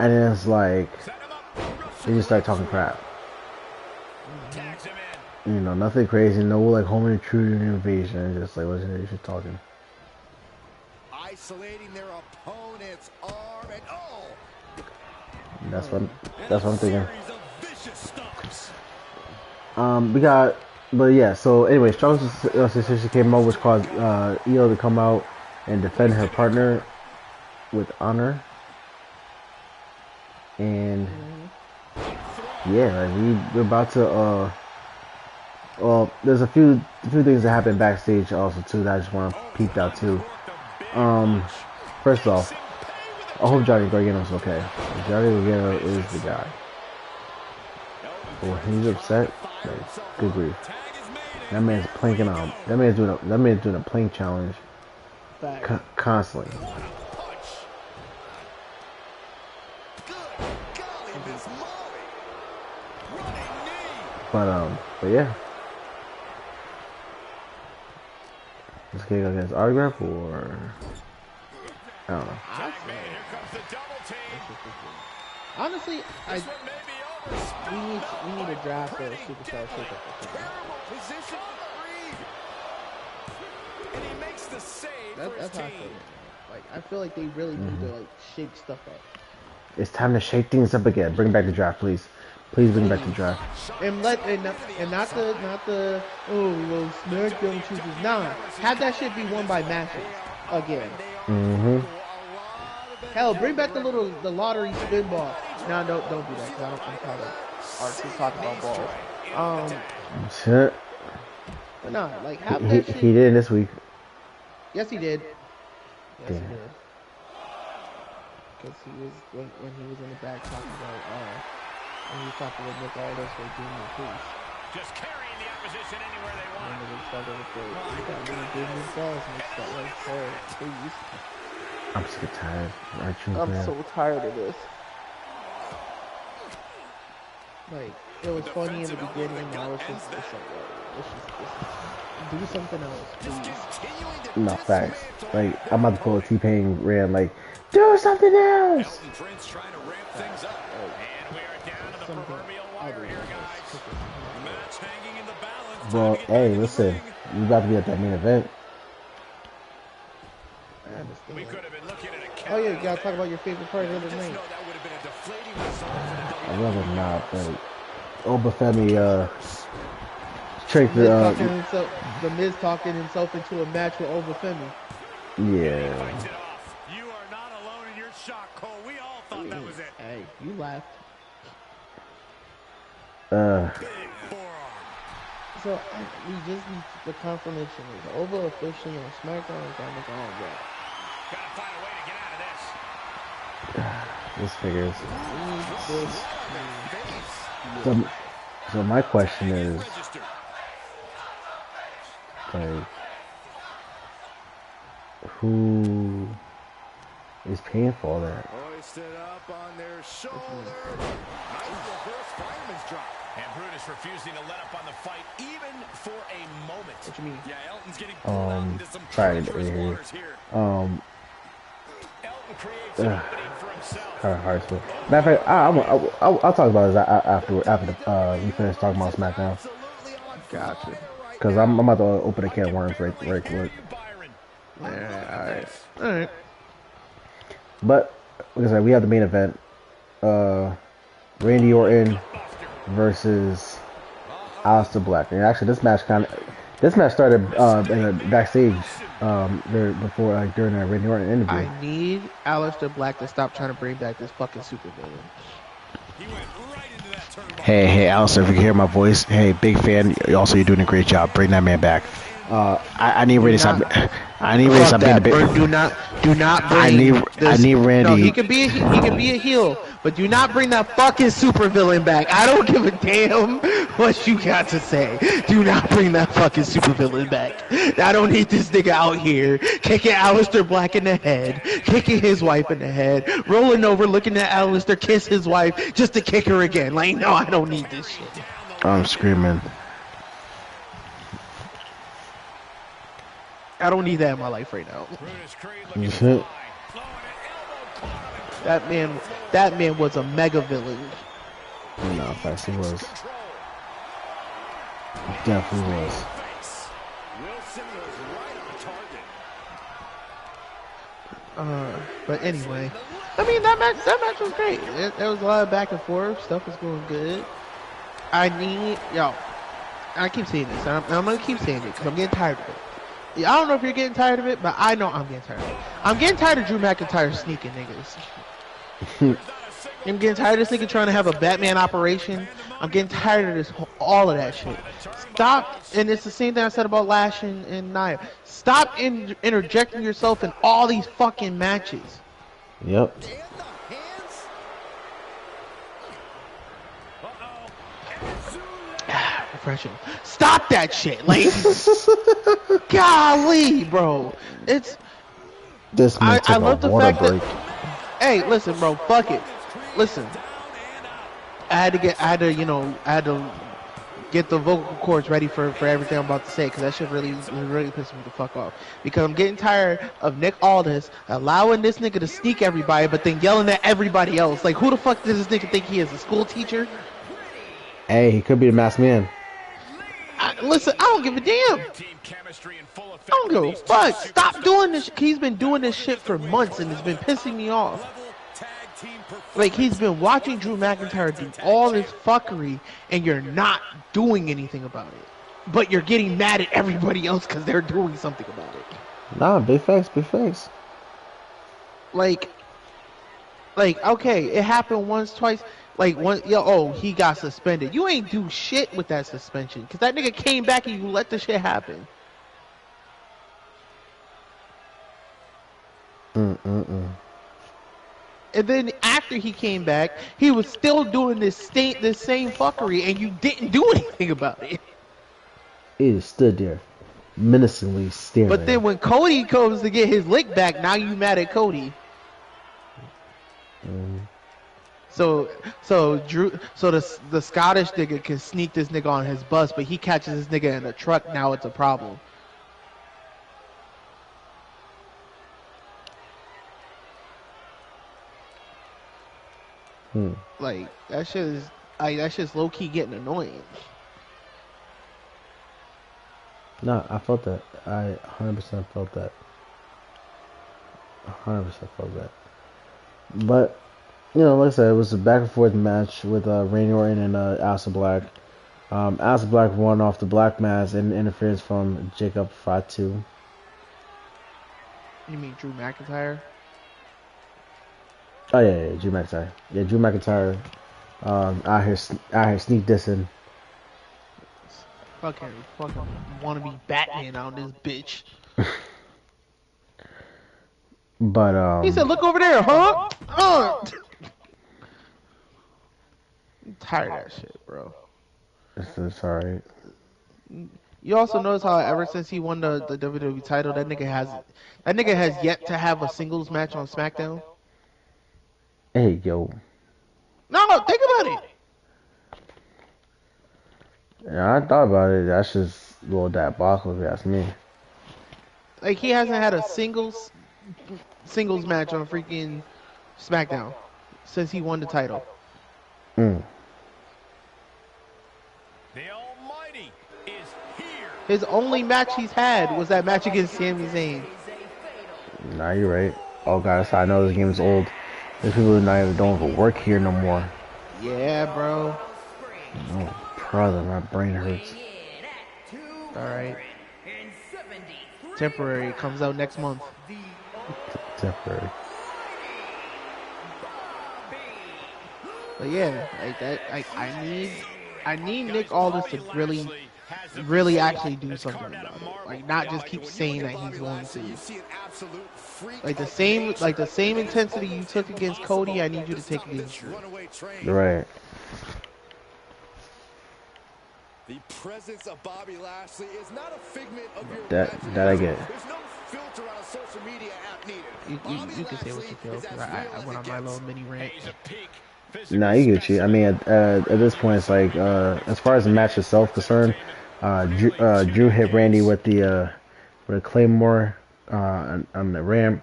and then it's like they just start talking crap. You know, nothing crazy, no like home intruder invasion, just like what's it? Just talking. Isolating their opponent's arm and That's what I'm thinking. We got, but yeah. So anyways, Chocolate Sensation came out, which caused Io to come out and defend her partner with honor. And yeah, like we're about to well, there's a few things that happened backstage also too that I just want to peep out too. First off, I hope Johnny Gargano's okay. Johnny Gargano is the guy. But when he's upset, like, good grief. That man's planking out. That man's doing a plank challenge. Constantly. But yeah. Let's get against autograph or I don't know. Honestly, we need a draft or a superstar shakeup. That's how I feel. Like I feel like they really need to like shake stuff up. It's time to shake things up again. Bring back the draft, please. Please bring back the draft. And not the well SmackDown chooses. Nah, have that shit be won by matches again. Hell, bring back the lottery spin ball. No, don't do that. Cause I don't think Archie talk about balls. Shit. But nah, like have that shit. He did this week. Yes, he did. Yes, Damn. he did. Because he was when he was in the back talking about when he was talking with Nick Aldis for Junior Priest. Just carrying the opposition anywhere they want. And then they started with the Junior balls and stuff like that. Please. I'm so tired. I'm so tired of this. Like it was funny in the beginning. Now it's just let's do something else, please. No facts. Like I'm about to pull a T-Pain rant. Like do something else. Trying to ramp things up. And we are down to the proverbial wire here, guys. Match hanging in the balance. Well, hey, listen. You about to be at that main event. I understand. We could have been looking at a Oh yeah, you gotta talk about your favorite part of the night. I'd rather not, but Obafemi tricked the Miz talking himself into a match with Obafemi. Yeah. You are not alone in your shock, Cole. We all thought that was it. Hey, you laughed. Big forearm. So we just need the confirmation. Is Oba officially on SmackDown or on the Raw? Gotta find a way to get out of this. This figures. So my question is, like, who is paying for all that? Hoisted up on their shoulder. Nice reverse fireman's drop. And Brutus refusing to let up on the fight even for a moment. What you mean? Yeah, Elton's getting pulled out into some treacherous waters here. Elton creates an opening for himself. Matter of fact, I'll talk about this after we finish talking about SmackDown. Gotcha. Because I'm about to open a can of worms right quick. Yeah, all right. But like I said, we have the main event. Randy Orton versus Aleister Black. And actually, this match started in the backstage before, like, during that Randy Orton interview. I need Aleister Black to stop trying to bring back this fucking supervillain. Hey, Aleister, if you can hear my voice, hey, big fan. Also, you're doing a great job. Bring that man back. I need Randy. I need Randy. Do not bring. I need Randy. No, he can be a heel, but do not bring that fucking supervillain back. I don't give a damn what you got to say. Do not bring that fucking supervillain back. I don't need this nigga out here kicking Aleister Black in the head, kicking his wife in the head, rolling over, looking at Aleister kiss his wife just to kick her again. Like, no, I don't need this shit. I'm screaming. I don't need that in my life right now. That man was a mega villain. No, facts, he was. Definitely was. But anyway, I mean that match was great. There was a lot of back and forth. Stuff was going good. I keep saying this. I'm gonna keep saying it because I'm getting tired of it. I don't know if you're getting tired of it, but I know I'm getting tired of it. I'm getting tired of Drew McIntyre sneaking niggas. I'm getting tired of this nigga trying to have a Batman operation. I'm getting tired of all of that shit. Stop, and it's the same thing I said about Lash and Nia. Stop interjecting yourself in all these fucking matches. Yep. Refreshing. Stop that shit, like, golly, bro. It's. This man I love the fact break. that. Hey, listen, bro. Fuck it. Listen. I had to get the vocal cords ready for everything I'm about to say, because that shit really pissed me the fuck off. Because I'm getting tired of Nick Aldis allowing this nigga to sneak everybody, but then yelling at everybody else. Like, who the fuck does this nigga think he is? A school teacher? Hey, he could be the masked man. Listen, I don't give a damn. I don't give a fuck. Stop doing this. He's been doing this shit for months, and it's been pissing me off. Like, he's been watching Drew McIntyre do all this fuckery, and you're not doing anything about it. But you're getting mad at everybody else because they're doing something about it. Nah, big facts, big facts. Like, okay, it happened once, twice. Like, he got suspended. You ain't do shit with that suspension, because that nigga came back and you let the shit happen. And then after he came back, he was still doing this same fuckery, and you didn't do anything about it. He just stood there, menacingly staring. But then when Cody comes to get his lick back, now you mad at Cody. So the Scottish nigga can sneak this nigga on his bus, but he catches this nigga in a truck. Now it's a problem. Like, that shit's low key getting annoying. No, I felt that. I 100% felt that. 100% felt that. But, like I said, it was a back and forth match with Randy Orton and Aleister Black. Aleister Black won off the black mass and interference from Jacob Fatu. You mean Drew McIntyre? Oh yeah, Drew McIntyre. Yeah, Drew McIntyre. Out here sneak dissing. Fucking wanna be Batman on this bitch. But he said, "Look over there, huh?" I'm tired of that shit, bro. It's alright. You also notice how ever since he won the WWE title, that nigga has yet to have a singles match on SmackDown. Hey yo. No, think about it. Yeah, I thought about it. That's just a little diabolical if you ask me. Like he hasn't had a singles match on freaking SmackDown since he won the title. Mm. The Almighty is here. His only match he's had was that match against Sami Zayn. Nah, you're right. Oh god, that's how I know this game is old. There's people who don't even work here no more. Yeah, bro. Oh, brother, my brain hurts. Alright. Temporary comes out next month. Temporary. But yeah, like that. I need Nick Aldis to really actually do something about it. Like not just keep saying that he's going to. Like the same intensity you took against Cody, I need you to take against Drew. Right. The presence of Bobby Lashley is not a figment of your That I get. There's no filter on a social media app needed. You can say what you feel. I went on my little mini rant. Nah, you get you. I mean, at this point, it's like as far as the match itself concerned, Drew hit Randy with the Claymore on the ramp,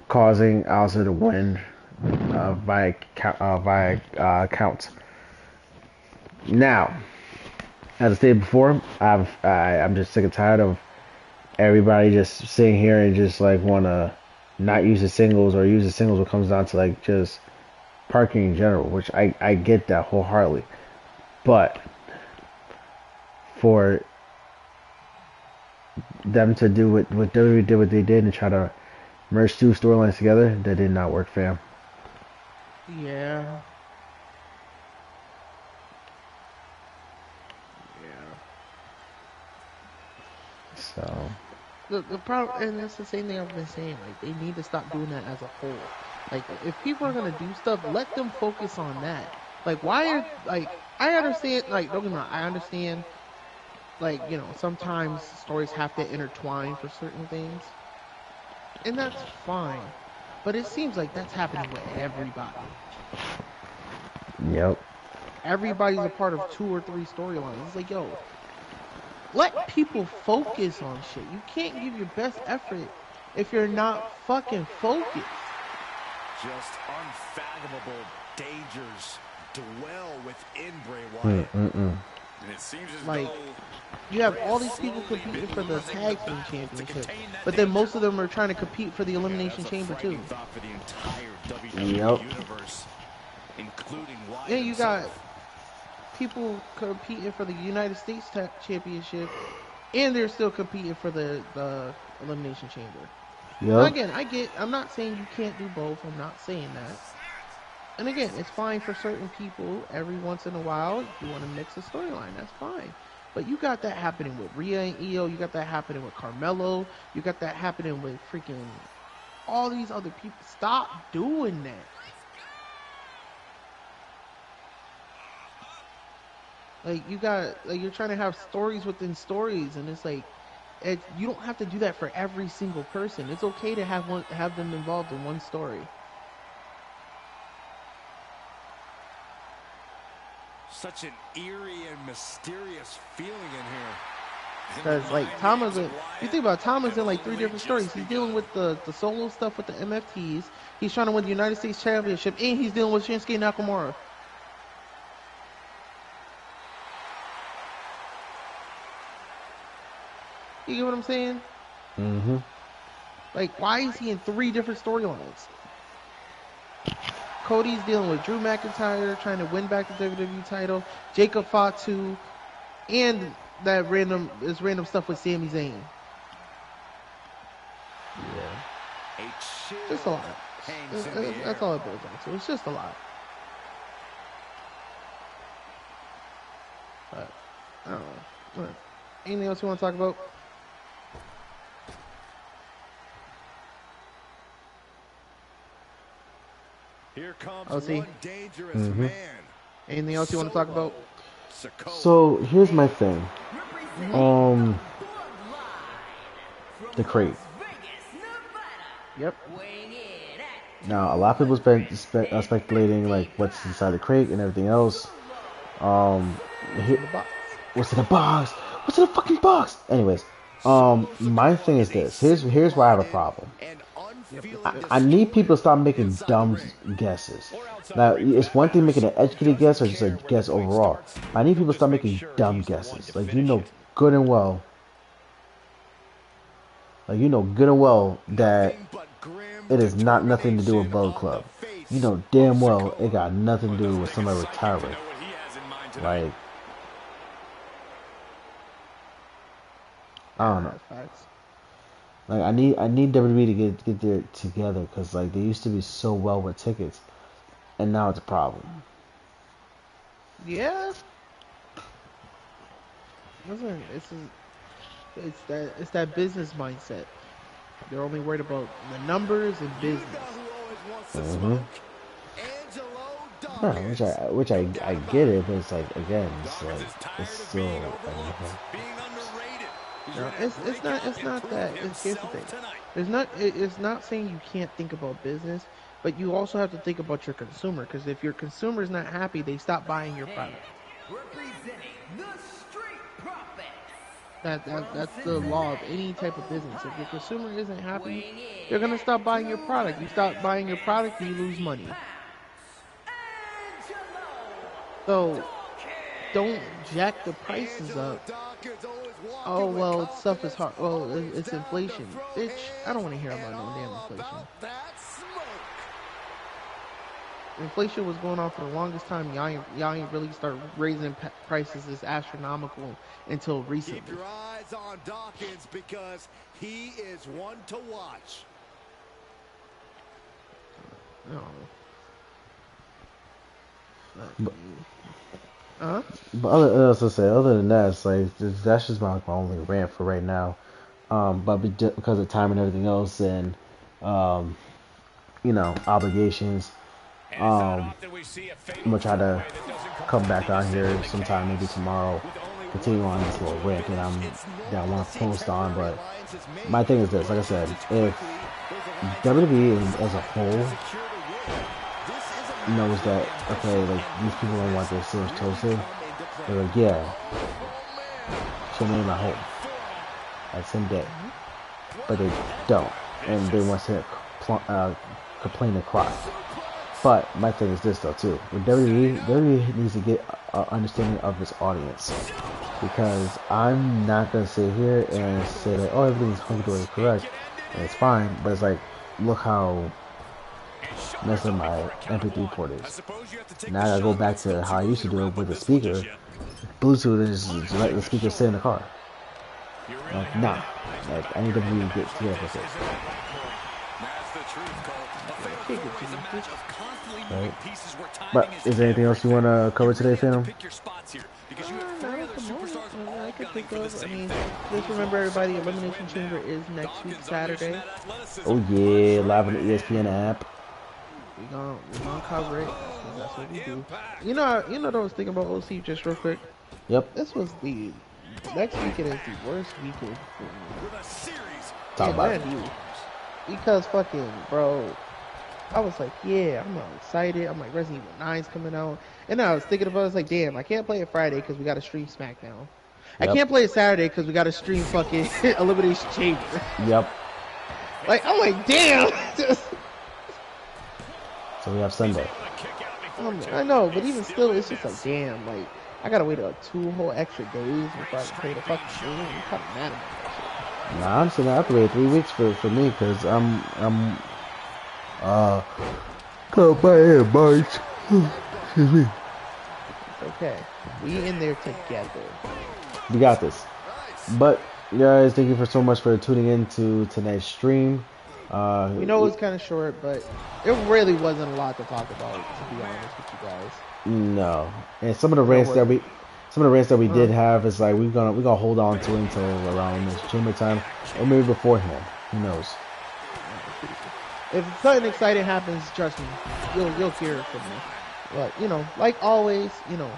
causing Aleister to win via count. Now, as I stated before, I'm just sick and tired of everybody just sitting here and just like want to not use the singles or use the singles when it comes down to like just parking in general, which I get that wholeheartedly. But for them to do what WWE did what they did and try to merge two storylines together, that did not work, fam. Yeah. So the problem, and that's the same thing I've been saying. Like they need to stop doing that as a whole. Like if people are gonna do stuff, let them focus on that. Like why are I understand. Like don't get me wrong, I understand. Like sometimes stories have to intertwine for certain things, and that's fine. But it seems like that's happening with everybody. Yep. Everybody's a part of 2 or 3 storylines. It's like, yo, let people focus on shit. You can't give your best effort if you're not fucking focused. Just unfathomable dangers dwell within Bray Wyatt. And it seems as Like, though you have all these people competing for the tag team championship, but then most of them are trying to compete for the elimination chamber too. Yep. Yeah, you got people competing for the United States championship, and they're still competing for the elimination chamber. Yep. Now again, I'm not saying you can't do both. I'm not saying that. And again, it's fine for certain people. Every once in a while, if you want to mix a storyline, that's fine. But you got that happening with Rhea and Io. You got that happening with Carmelo. You got that happening with freaking all these other people. Stop doing that. Like you're trying to have stories within stories, and it's like, you don't have to do that for every single person. It's okay to have them involved in one story. Such an eerie and mysterious feeling in here. Because like you think about Thomas in like 3 different stories. He's dealing with the solo stuff with the MFTs. He's trying to win the United States Championship, and he's dealing with Shinsuke Nakamura. You get what I'm saying? Mm-hmm. Like, why is he in 3 different storylines? Cody's dealing with Drew McIntyre, trying to win back the WWE title. Jacob Fatu, and that random stuff with Sami Zayn. Yeah. Just a lot. That's all it boils down to. It's just a lot. But I don't know. Anything else you want to talk about? Here comes one dangerous man. Anything else you want to talk about? So here's my thing. The crate. Yep. Now a lot of people's been speculating like what's inside the crate and everything else. What's in the box? What's in the fucking box? Anyways, my thing is this. Here's where I have a problem. I need people to stop making dumb guesses. Now, it's one thing making an educated guess or just a guess overall. I need people to stop making dumb guesses. Like, you know good and well that it is not nothing to do with Bullet Club. You know damn well it got nothing to do with somebody retiring. Like, I don't know. Like, I need WWE to get their together, because like they used to be so well with tickets, and now it's a problem. Yeah. Listen, it's that business mindset. They're only worried about the numbers and business. Mm-hmm. Yeah, which I get it, but it's like, again, it's still. No, it's not that. Here's the thing. It's not saying you can't think about business, but you also have to think about your consumer, because if your consumer is not happy, they stop buying your product. That's the law of any type of business. If your consumer isn't happy, they're gonna stop buying your product. You stop buying your product, you lose money. So don't jack the prices up. Oh, well, stuff is hard. Well, it's inflation. Bitch, I don't want to hear about no damn inflation. Inflation was going on for the longest time. Y'all ain't really start raising prices as astronomical until recently. Keep your eyes on Dawkins, because he is one to watch. No. But other than that, it's like that's just my only rant for right now. But because of time and everything else, and obligations, I'm gonna try to come back on here sometime, maybe tomorrow, continue on this little rant that I want to post on. But my thing is this: like I said, if WWE as a whole knows that, okay, like, these people don't want their sales toasted, they're like, yeah, show me in my home that same day. But they don't, and they want to complain and cry. But my thing is this though too: with WWE needs to get an understanding of its audience, because I'm not gonna sit here and say that, oh, everything's hunky-dory correct and it's fine, but it's like, look how messed up my MP3 port is. Now I gotta go back to how I used to do it with the speaker. Bluetooth is just let the speaker sit in the car. Like, nah. Like, I need to get together with this. Right. But is there anything else you want to cover today, Phantom? I could think of. I mean, just remember, everybody, Elimination Chamber is next week, Saturday. Oh yeah, live on the ESPN app. We're gonna cover it. That's what we do. You know what I was thinking about, OC, just real quick? Yep. This was the next weekend is the worst weekend for me. Talk about it. Because fucking, bro, I was like, yeah, I'm not excited. I'm like, Resident Evil 9's coming out. And then I was thinking about it, I was like, damn, I can't play it Friday because we got to stream SmackDown. Yep. I can't play it Saturday because we got to stream fucking Elimination Chamber. Yep. Like, I'm like, damn. So we have Sunday. I know, but even still, it's just like, damn, like, I gotta wait 2 whole extra days before I can play the fucking game. I'm kind of mad about that shit. Nah, I'm saying I have to wait 3 weeks for me because I'm got my hair bites. Excuse me. Okay, we in there together. We got this. But guys, thank you for so much for tuning in to tonight's stream. We know it was kind of short, but it really wasn't a lot to talk about, to be honest with you guys. No, and some of the rants that we did have is like we're gonna hold on to until around this chamber time, or maybe beforehand. Who knows? If something exciting happens, trust me, you'll hear it from me. But you know, like always, you know,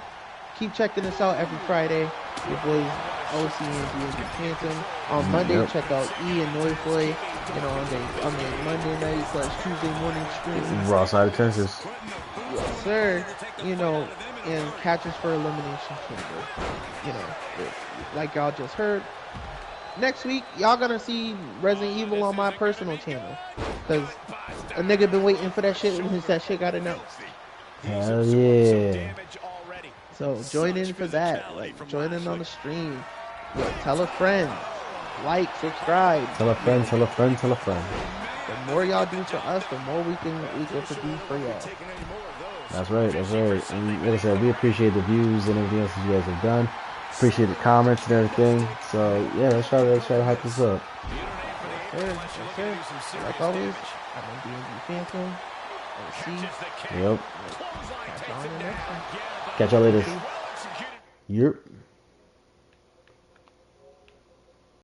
keep checking us out every Friday. Your boys OC and the Phantom. On Monday, check out E and Noifoy. You know, on the Monday night / Tuesday morning stream. Raw side of Texas. Yes, sir. You know, and catch us for Elimination Chamber. You know, like y'all just heard. Next week, y'all gonna see Resident Evil on my personal channel. Because a nigga been waiting for that shit since that shit got announced. Hell yeah. So join in for that. Like, join in on the stream. Yeah, tell a friend. Like, subscribe. Tell a friend, tell a friend, tell a friend. The more y'all do for us, the more we can produce for y'all. That's right, that's right. And like I said, we appreciate the views and everything else that you guys have done. Appreciate the comments and everything. So yeah, let's try to hype this up. Yes, sir. Like always, I'm on DMV Phantom. Yep. Catch y'all on the next one. Catch y'all later. Yep.